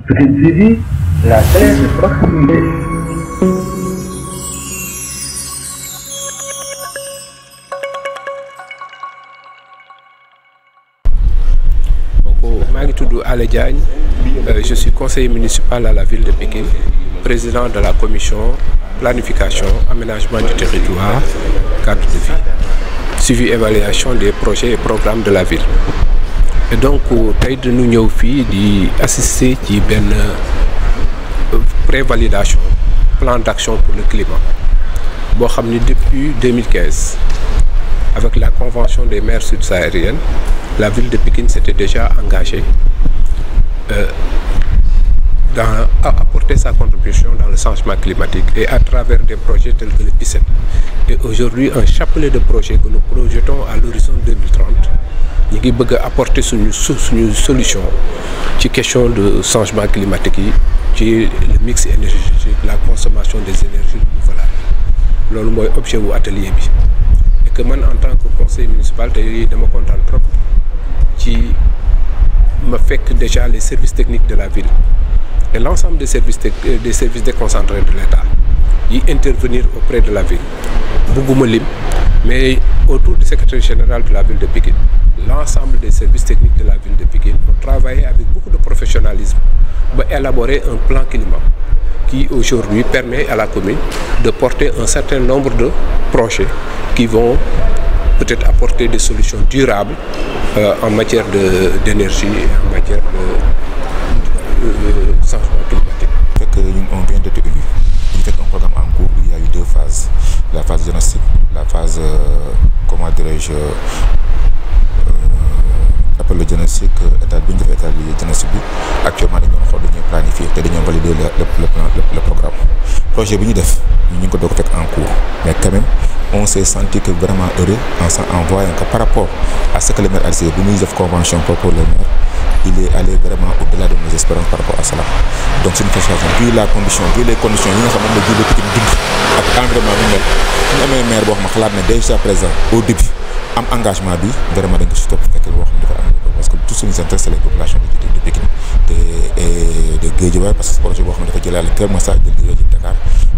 Pikine TV, la télé de proximité. Je suis Alé Diagne, je suis conseiller municipal à la ville de Pikine, président de la commission planification, aménagement du territoire, cadre de vie, suivi évaluation des projets et programmes de la ville. Et donc, tey dañu ñëw fii di assister ci benn prévalidation plan d'action pour le climat boo xam ni depuis 2015 avec la convention des maires sud-sahariennes, la ville de Pikine s'était déjà engagée à apporter sa contribution dans le changement climatique et à travers des projets tels que le PICET. Et aujourd'hui, un chapelet de projets que nous projetons à l'horizon 2030, nous voulons apporter une solution ci question de changement climatique, ci le mix énergétique, la consommation des énergies renouvelables. Loolu mooy objet wu atelier bi. Et que man en tant que conseiller municipal tey dama kontaan trop ci ma fekk déjà les services techniques de la ville et l'ensemble des services déconcentrés de l'État yi intervenir auprès de la ville. Bugguma lim, mais autour du secrétaire général de la ville de Pikine, l'ensemble des services techniques de la ville de Pikine ont travaillé avec beaucoup de professionnalisme pour élaborer un plan climat qui aujourd'hui permet à la commune de porter un certain nombre de projets qui vont peut-être apporter des solutions durables en matière d'énergie et en matière de changement climatique. On vient d'être élu. Il fait un programme en cours. Il y a eu 2 phases. La phase diagnostic, la phase, comment dirais-je, appelle le diagnostic, état diagnostic. Actuellement, nous avons planifié et nous avons validé le programme. Le projet que nous avons fait en cours. Mais quand même, on s'est senti que vraiment heureux en voyant que par rapport à ce que le maire a dit, nous avons convention pour le maire, il est allé vraiment au-delà de nos espérances par rapport à cela. Donc c'est une frustration. Vu la condition, vu les conditions, nous avons dit que l'environnement nous maire boo xam ne déjà présent au début am engagement bi vraiment dañ ko si topp fekk boo xam ne dafa am parce que tout ce qui nous intéresse c'est les populations de Pikine et de Guédiawaye parce que projet boo xam ne dafa jëlaale Kër Massar jël Guédiawaye Dakar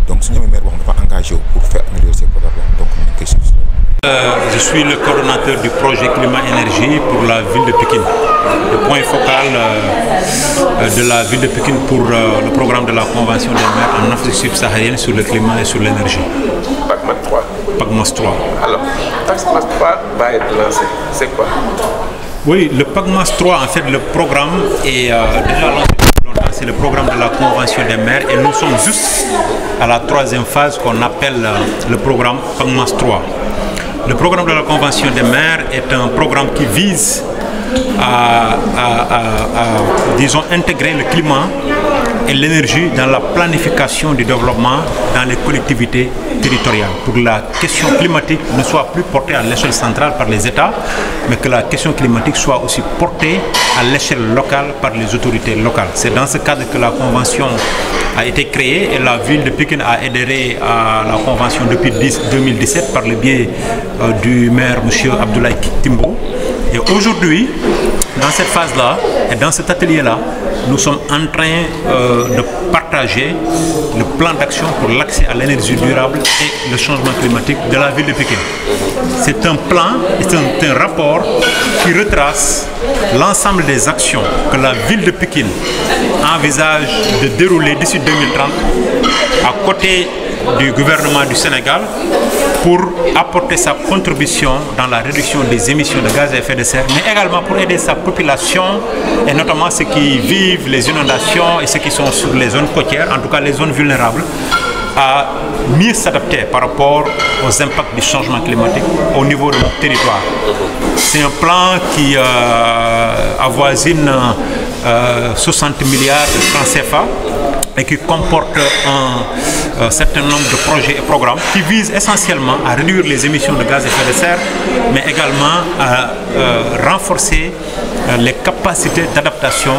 donc su ñu amee maire boo xam ne dafa engagé pour faire améliorer ces programmes donc ñu ngi koy suivre. Je suis le coordonnateur du projet climat-énergie pour la ville de Pikine. Le point focal de la ville de Pikine pour le programme de la Convention des maires en Afrique subsaharienne sur le climat et sur l'énergie. PACMAS 3. PACMAS 3. Alors, PACMAS 3 va être lancé. C'est quoi? Oui, le PACMAS 3, en fait, le programme est déjà lancé. C'est le programme de la Convention des maires et nous sommes juste à la 3e phase qu'on appelle le programme PACMAS 3. Le programme de la Convention des maires est un programme qui vise à disons, intégrer le climat et l'énergie dans la planification du développement dans les collectivités territoriales. Pour que la question climatique ne soit plus portée à l'échelle centrale par les États, mais que la question climatique soit aussi portée à l'échelle locale par les autorités locales. C'est dans ce cadre que la Convention a été créée et la ville de Pikine a adhéré à la Convention depuis 2017 par le biais du maire M. Abdoulaye Timbo. Et aujourd'hui, dans cette phase-là et dans cet atelier-là, nous sommes en train de partager le plan d'action pour l'accès à l'énergie durable et le changement climatique de la ville de Pikine. C'est un plan, c'est un rapport qui retrace l'ensemble des actions que la ville de Pikine envisage de dérouler d'ici 2030 à côté du gouvernement du Sénégal pour apporter sa contribution dans la réduction des émissions de gaz à effet de serre, mais également pour aider sa population et notamment ceux qui vivent les inondations et ceux qui sont sur les zones côtières, en tout cas les zones vulnérables, à mieux s'adapter par rapport aux impacts du changement climatique au niveau de notre territoire. C'est un plan qui avoisine 60 milliards de francs CFA et qui comporte un certain nombre de projets et programmes qui visent essentiellement à réduire les émissions de gaz à effet de serre, mais également à renforcer les capacités d'adaptation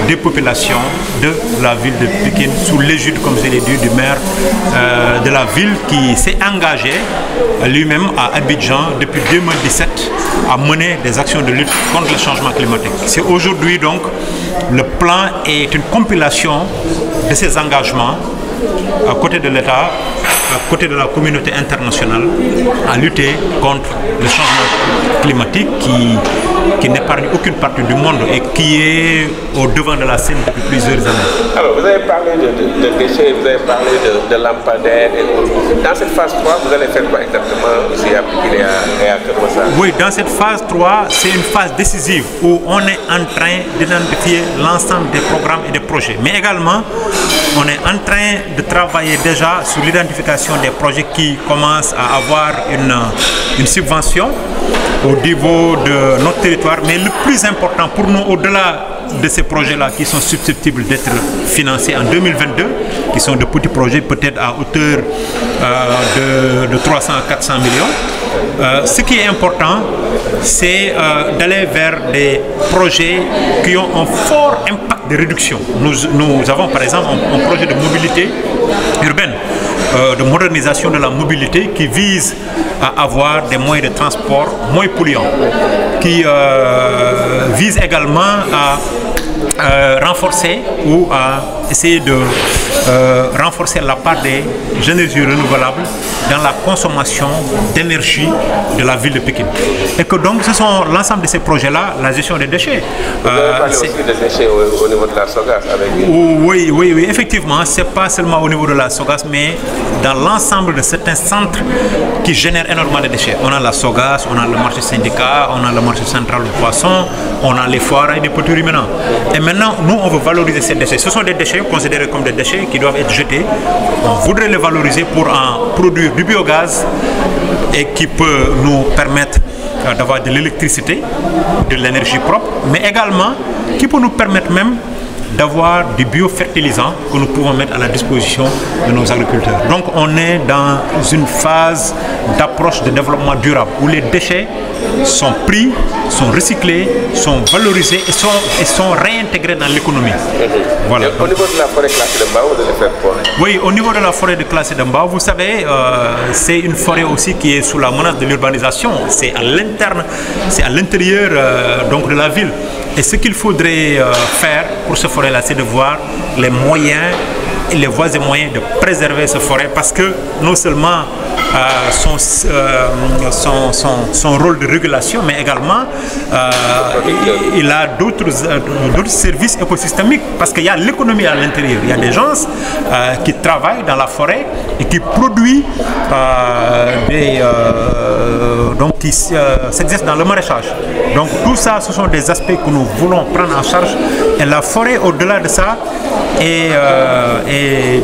des populations de la ville de Pikine sous l'égide, comme je l'ai dit, du maire de la ville qui s'est engagé lui-même à Abidjan depuis 2017 à mener des actions de lutte contre le changement climatique. C'est aujourd'hui donc le plan est une compilation de ces engagements à côté de l'État, à côté de la communauté internationale, à lutter contre le changement climatique qui n'épargne aucune partie du monde et qui est au devant de la scène depuis plusieurs années. Alors, vous avez parlé de déchets, vous avez parlé de lampadaires et autres. Dans cette phase 3, vous allez faire quoi exactement ici à Pikine et à Keur Massar? Oui, dans cette phase 3, c'est une phase décisive où on est en train d'identifier l'ensemble des programmes et des projets. Mais également, on est en train de travailler déjà sur l'identification des projets qui commencent à avoir une subvention au niveau de notre territoire. Mais le plus important pour nous, au-delà de ces projets-là qui sont susceptibles d'être financés en 2022, qui sont de petits projets peut-être à hauteur de 300 à 400 millions, ce qui est important, c'est d'aller vers des projets qui ont un fort impact de réduction. Nous avons par exemple un projet de mobilité urbaine, de modernisation de la mobilité qui vise à avoir des moyens de transport moins polluants, qui vise également à renforcer ou à essayer de renforcer la part des énergies renouvelables dans la consommation d'énergie de la ville de Pékin. Et que donc ce sont l'ensemble de ces projets-là, la gestion des déchets. Vous avez parlé aussi des déchets au niveau de la SOGAS avec... Oui, effectivement, ce n'est pas seulement au niveau de la SOGAS, mais dans l'ensemble de certains centres qui génèrent énormément de déchets. On a la SOGAS, on a le marché syndicat, on a le marché central du poisson, on a les foires et des petits ruminants. Et maintenant, nous, on veut valoriser ces déchets. Ce sont des déchets considérés comme des déchets qui doivent être jetés. On voudrait les valoriser pour en produire du biogaz et qui peut nous permettre d'avoir de l'électricité, de l'énergie propre, mais également qui peut nous permettre même d'avoir du biofertilisant que nous pouvons mettre à la disposition de nos agriculteurs. Donc on est dans une phase d'approche de développement durable où les déchets sont pris, sont recyclés, sont valorisés et sont réintégrés dans l'économie. Voilà. Au niveau de la forêt classée de Mbao, vous allez faire quoi? Oui, au niveau de la forêt classée de Mbao, vous savez, c'est une forêt aussi qui est sous la menace de l'urbanisation. C'est à l'interne, c'est à l'intérieur donc de la ville. Et ce qu'il faudrait faire pour ce forêt-là, c'est de voir les moyens et les voies et moyens de préserver ce forêt parce que non seulement son rôle de régulation, mais également il a d'autres services écosystémiques parce qu'il y a l'économie à l'intérieur. Il y a des gens qui travaillent dans la forêt et qui produisent donc qui s'exercent dans le maraîchage. Donc tout ça, ce sont des aspects que nous voulons prendre en charge. Et la forêt, au-delà de ça, est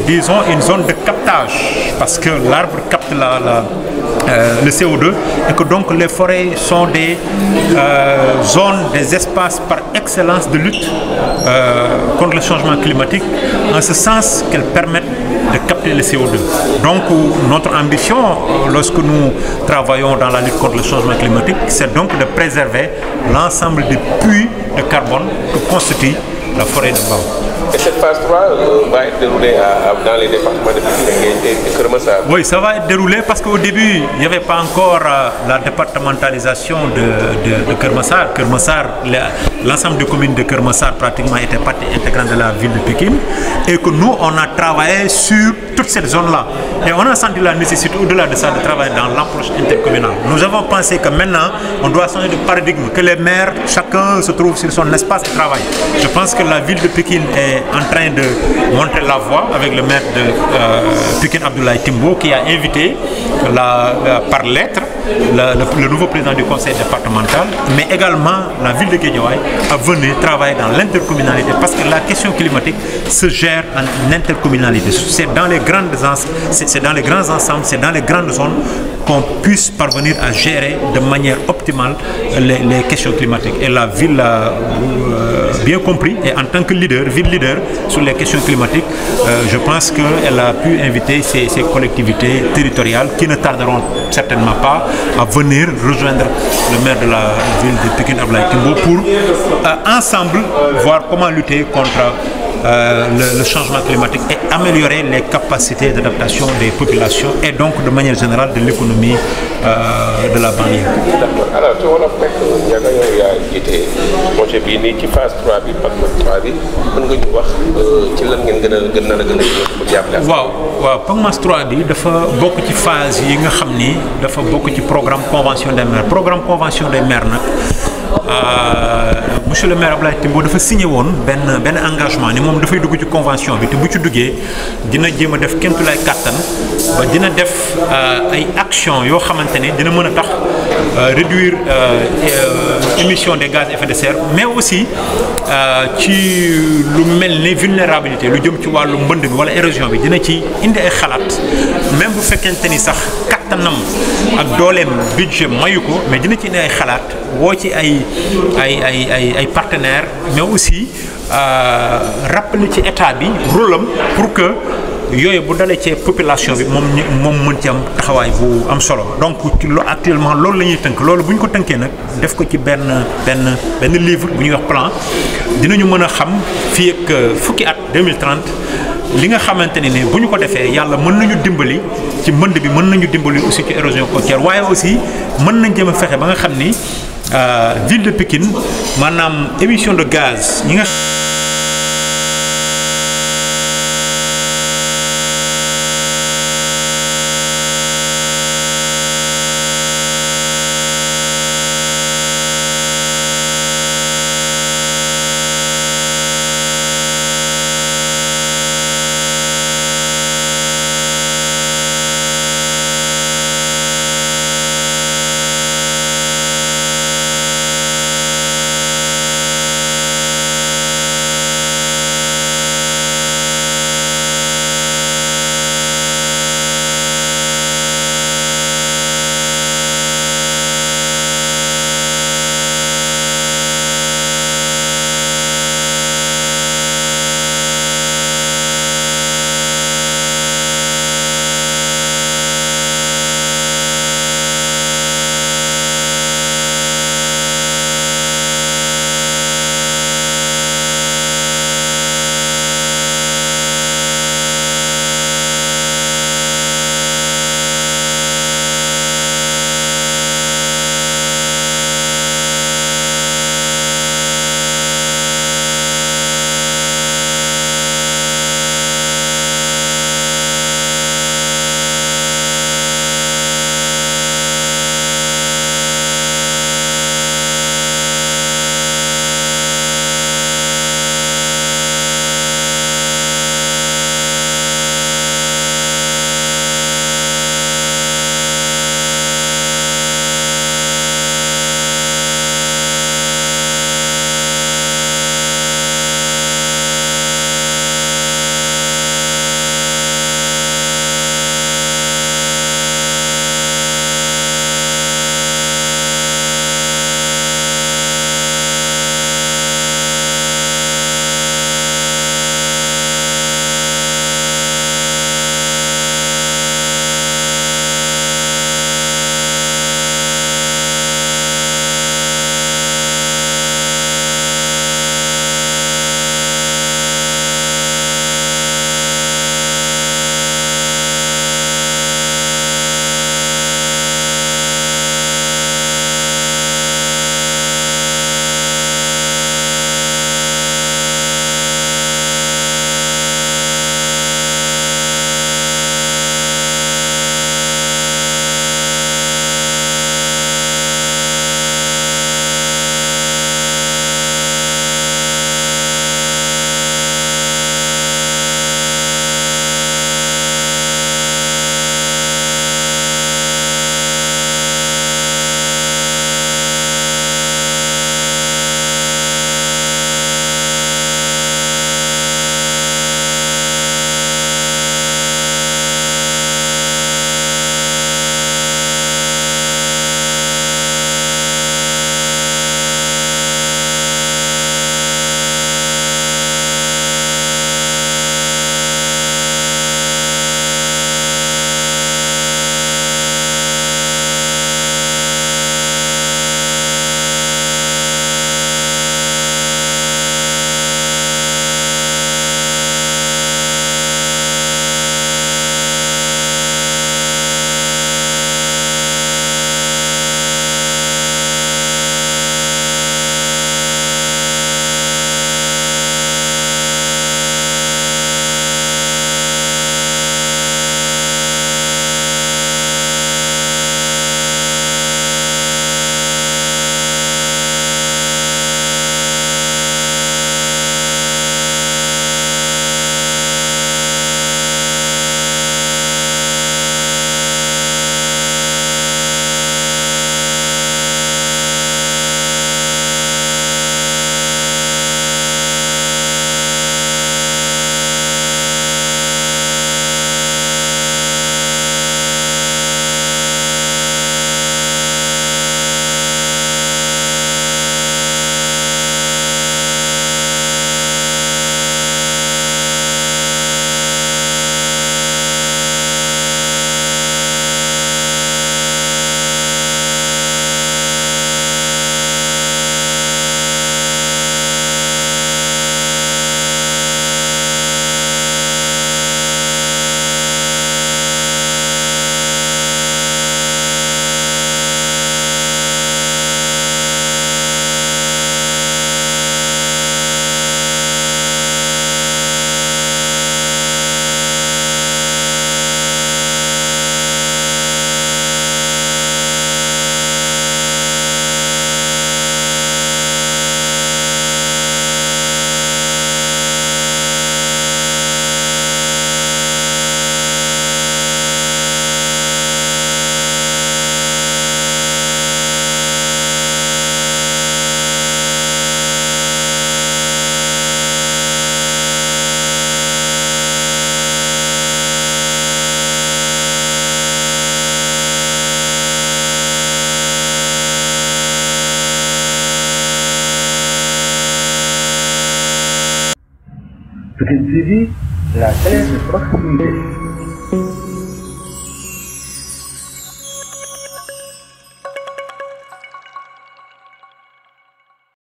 disons une zone de captage parce que l'arbre capte le CO2 et que donc les forêts sont des zones, des espaces par excellence de lutte contre le changement climatique en ce sens qu'elles permettent de capter le CO2. Donc notre ambition lorsque nous travaillons dans la lutte contre le changement climatique, c'est donc de préserver l'ensemble des puits de carbone que constitue la forêt de Mbao. Et cette phase 3 va être déroulée dans les départements de Pikine et Keur Massar? Oui, ça va être déroulé parce qu'au début, il n'y avait pas encore la départementalisation de Keur Massar. Keur Massar, l'ensemble des communes de Keur Massar pratiquement était partie intégrante de la ville de Pikine et que nous, on a travaillé sur toute cette zone-là. Et on a senti la nécessité, au-delà de ça, de travailler dans l'approche intercommunale. Nous avons pensé que maintenant, on doit changer de paradigme, que les maires, chacun se trouve sur son espace de travail. Je pense que la ville de Pikine est en train de montrer la voie avec le maire de Pikine Abdoulaye Timbo qui a invité par lettre le nouveau président du conseil départemental, mais également la ville de Guédiawaye à venir travailler dans l'intercommunalité parce que la question climatique se gère en intercommunalité. C'est dans les grands ensembles, c'est dans les grandes zones qu'on puisse parvenir à gérer de manière optimale les questions climatiques. Et la ville a bien compris et en tant que ville leader sur les questions climatiques, je pense qu'elle a pu inviter ces collectivités territoriales qui ne tarderont certainement pas à venir rejoindre le maire de la ville de Pikine Abdoulaye Timbo pour ensemble voir comment lutter contre le changement climatique et améliorer les capacités d'adaptation des populations et donc de manière générale de l'économie de la banlieue. D'accord. Alors ci wolof rek Ndiaga yow yaa jiite projet bii nii ci phase 3 bi PACMAS 3 bi mën nga ñu wax ci lan ngeen gën a pour jàppale. waaw PACMAS 3 bi dafa bokk ci phase yi nga xam ni dafa bokk ci programme convention des maires convention des maires nag monsieur le maire Abdoulaye Timbo dafa signé woon benn engagement ni moom dafay dugg ci convention bi te bu ci duggee dina jéem a def kéemtulaay kàttan ba dina def ay action yoo xamante ne dina mën a tax réduire émission des gaz à effet de serre mais aussi ci lu mel ni vulnérabilité lu jëm ci wàllu mbënd bi wala érosion bi dina ci indi ay xalaat même bu fekkente ni sax kattanam ak dooleem budget mayu ko mais dina ci indi ay xalaat woo ci ay partenaires mais aussi rappeler ci état bi rôle am pour que yooyu bu dalee ci population bi moom mën ci am taxawaay bu am solo donc actuellement loolu la ñuy tënk loolu bu ñu ko tënkee nag def ko ci benn livre bu ñuy wax plan dinañu mën a xam fii ak fukki at 2030 li nga xamante ne bu ñu ko defee yàlla mën nañu dimbali ci mbënd bi mën nañu dimbali aussi ci érosion côtière waaye aussi mën nañ jëm a fexe ba nga xam ni ville de Pikine maanaam émission de gaz ñi nga Petite TV, la télé de proximité.